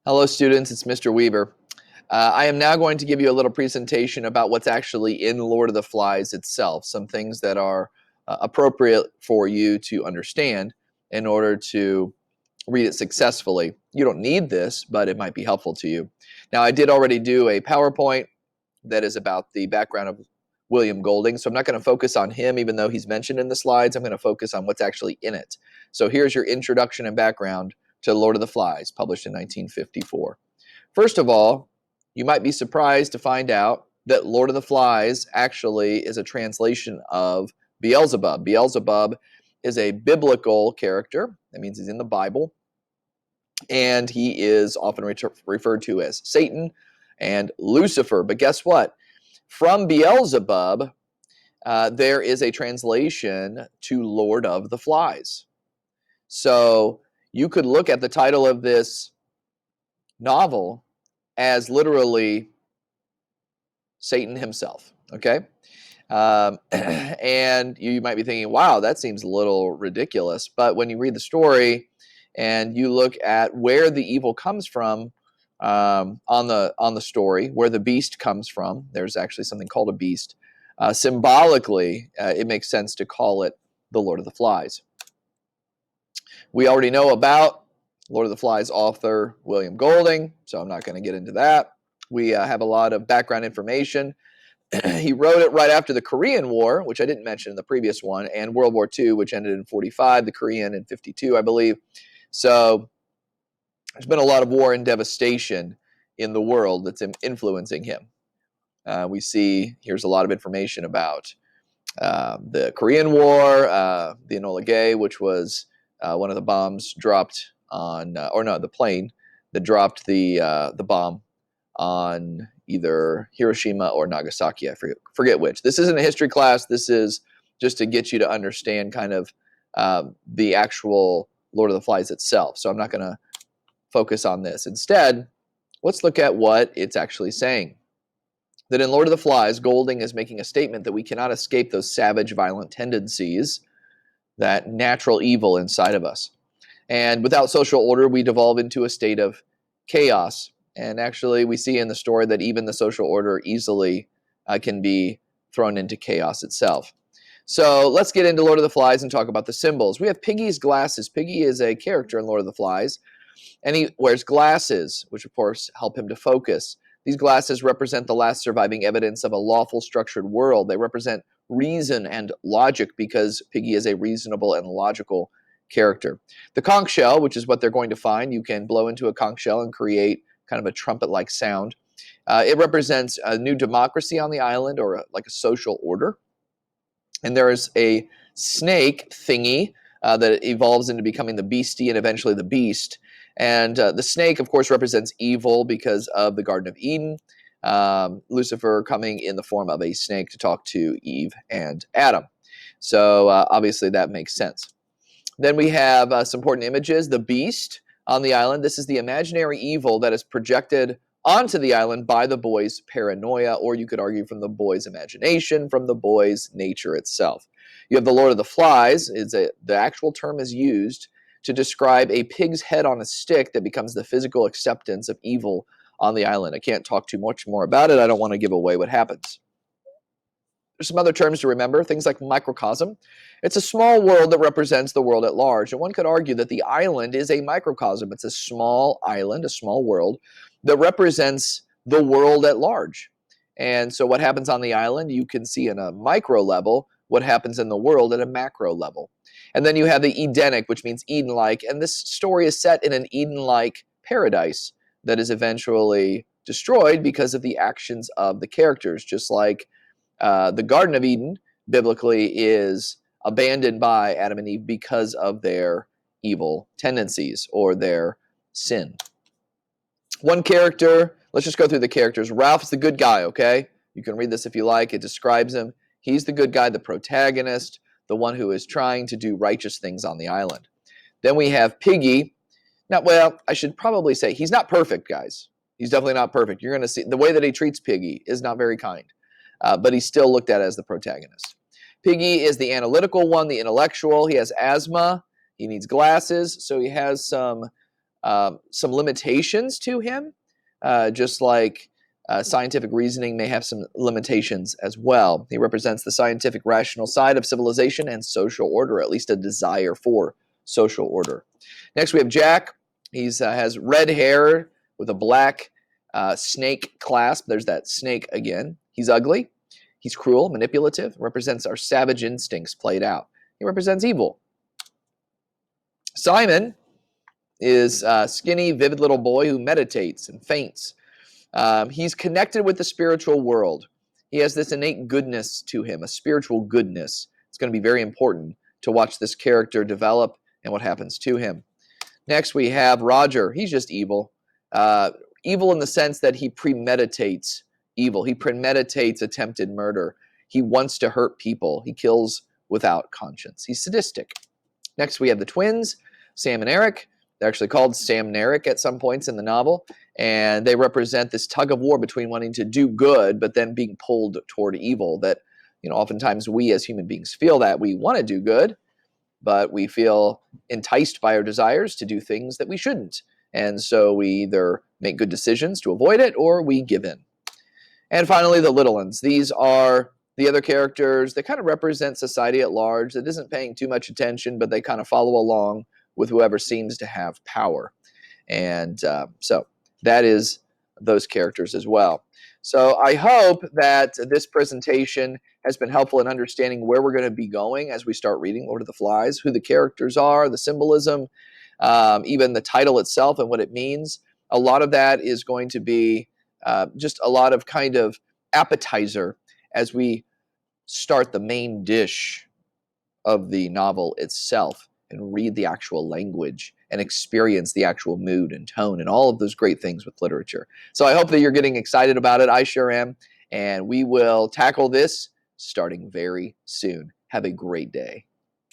Hello students, it's Mr. Weaver. I am now going to give you a little presentation about what's actually in Lord of the Flies itself, some things that are appropriate for you to understand in order to read it successfully. You don't need this, but it might be helpful to you. Now, I did already do a PowerPoint that is about the background of William Golding, so I'm not going to focus on him even though he's mentioned in the slides. I'm going to focus on what's actually in it. So here's your introduction and background to Lord of the Flies, published in 1954. First of all, you might be surprised to find out that Lord of the Flies actually is a translation of Beelzebub. Beelzebub is a biblical character. That means he's in the Bible. And he is often referred to as Satan and Lucifer. But guess what? From Beelzebub, there is a translation to Lord of the Flies. So you could look at the title of this novel as literally Satan himself, okay? And you might be thinking, wow, that seems a little ridiculous. But when you read the story and you look at where the evil comes from on the story, where the beast comes from, there's actually something called a beast. Symbolically, it makes sense to call it the Lord of the Flies. We already know about Lord of the Flies author William Golding, so I'm not going to get into that. We have a lot of background information. He wrote it right after the Korean War, which I didn't mention in the previous one, and World War II, which ended in 45, the Korean in 52, I believe. So there's been a lot of war and devastation in the world that's influencing him. We see, here's a lot of information about the Korean War, the Enola Gay, which was one of the bombs dropped on, the plane that dropped the bomb on either Hiroshima or Nagasaki. I forget which. This isn't a history class. This is just to get you to understand kind of the actual Lord of the Flies itself. So I'm not going to focus on this. Instead, let's look at what it's actually saying. That in Lord of the Flies, Golding is making a statement that we cannot escape those savage, violent tendencies, that natural evil inside of us. And without social order, we devolve into a state of chaos. And actually, we see in the story that even the social order easily can be thrown into chaos itself. So let's get into Lord of the Flies and talk about the symbols. We have Piggy's glasses. Piggy is a character in Lord of the Flies, and he wears glasses, which of course help him to focus. These glasses represent the last surviving evidence of a lawful, structured world. They represent reason and logic because Piggy is a reasonable and logical character. The conch shell, which is what they're going to find, you can blow into a conch shell and create kind of a trumpet-like sound. It represents a new democracy on the island, or like a social order. And there is a snake thingy that evolves into becoming the beastie and eventually the beast. And the snake, of course, represents evil because of the Garden of Eden. Lucifer coming in the form of a snake to talk to Eve and Adam. So obviously that makes sense. Then we have some important images. The beast on the island. This is the imaginary evil that is projected onto the island by the boy's paranoia, or you could argue from the boy's imagination, from the boy's nature itself. You have the Lord of the Flies. The actual term is used to describe a pig's head on a stick that becomes the physical acceptance of evil on the island. I can't talk too much more about it. I don't want to give away what happens. There's some other terms to remember, things like microcosm. It's a small world that represents the world at large. And one could argue that the island is a microcosm. It's a small island, a small world that represents the world at large. And so what happens on the island, you can see in a micro level what happens in the world at a macro level. And then you have the Edenic, which means Eden-like. And this story is set in an Eden-like paradise that is eventually destroyed because of the actions of the characters, just like the Garden of Eden, biblically, is abandoned by Adam and Eve because of their evil tendencies or their sin. One character, let's just go through the characters. Ralph is the good guy, okay? You can read this if you like. It describes him. He's the good guy, the protagonist, the one who is trying to do righteous things on the island. Then we have Piggy. Now, well, I should probably say he's not perfect, guys. He's definitely not perfect. You're going to see the way that he treats Piggy is not very kind. But he's still looked at as the protagonist. Piggy is the analytical one, the intellectual. He has asthma. He needs glasses, so he has some some limitations to him, just like scientific reasoning may have some limitations as well. He represents the scientific rational side of civilization and social order, at least a desire for social order. Next, we have Jack. He has red hair with a black snake clasp. There's that snake again. He's ugly. He's cruel, manipulative, represents our savage instincts played out. He represents evil. Simon is a skinny, vivid little boy who meditates and faints. He's connected with the spiritual world. He has this innate goodness to him, a spiritual goodness. It's going to be very important to watch this character develop and what happens to him. Next, we have Roger. He's just evil. Evil in the sense that he premeditates evil. He premeditates attempted murder. He wants to hurt people. He kills without conscience. He's sadistic. Next, we have the twins, Sam and Eric. They're actually called Sam and Eric at some points in the novel, and they represent this tug of war between wanting to do good but then being pulled toward evil. That, oftentimes we as human beings feel that we want to do good, but we feel enticed by our desires to do things that we shouldn't. And so we either make good decisions to avoid it or we give in. And finally, the little ones. These are the other characters that kind of represent society at large that isn't paying too much attention, but they kind of follow along with whoever seems to have power. And so that is those characters as well. So I hope that this presentation has been helpful in understanding where we're going to be going as we start reading Lord of the Flies, who the characters are, the symbolism, even the title itself and what it means. A lot of that is going to be just a lot of kind of appetizer as we start the main dish of the novel itself and read the actual language and experience the actual mood and tone and all of those great things with literature. So I hope that you're getting excited about it. I sure am. And we will tackle this starting very soon. Have a great day.